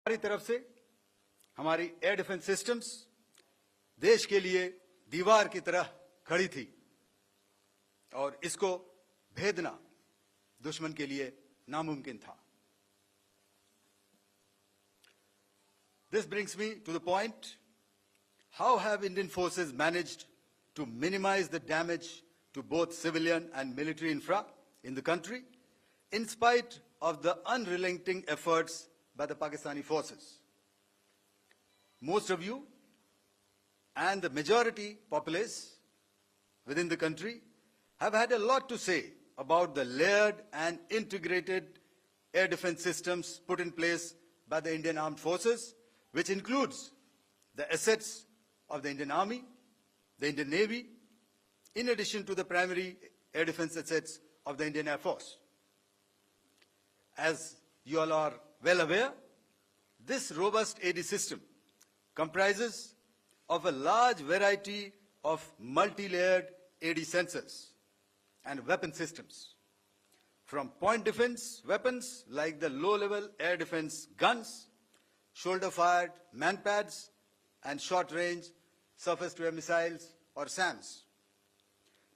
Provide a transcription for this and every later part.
हमारी तरफ से हमारी एयर डिफेंस सिस्टम्स देश के लिए दीवार की तरह खड़ी थी और इसको भेदना दुश्मन के लिए नामुमकिन था। This brings me to the point, how have Indian forces managed to minimize the damage to both civilian and military infra in the country, in spite of the unrelenting efforts by the Pakistani forces? Most of you and the majority populace within the country have had a lot to say about the layered and integrated air defense systems put in place by the Indian Armed Forces, which includes the assets of the Indian Army, the Indian Navy, in addition to the primary air defense assets of the Indian Air Force. As you all are well aware, this robust AD system comprises of a large variety of multi-layered AD sensors and weapon systems, from point defense weapons like the low-level air defense guns, shoulder-fired manpads, and short-range surface-to-air missiles or SAMs,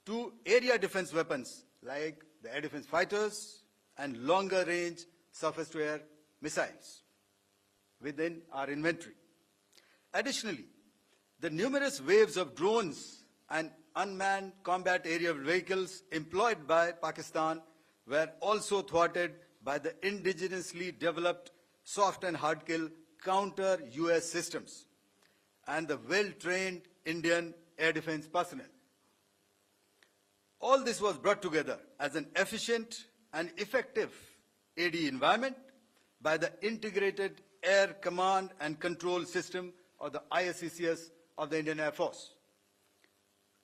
to area defense weapons like the air defense fighters and longer-range surface-to-air missiles within our inventory. Additionally, the numerous waves of drones and unmanned combat aerial vehicles employed by Pakistan were also thwarted by the indigenously developed soft and hard kill counter-US systems and the well-trained Indian air defense personnel. All this was brought together as an efficient and effective AD environment by the Integrated Air Command and Control System, or the ISCCS, of the Indian Air Force,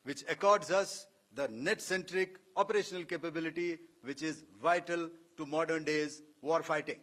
which accords us the net-centric operational capability which is vital to modern days war fighting.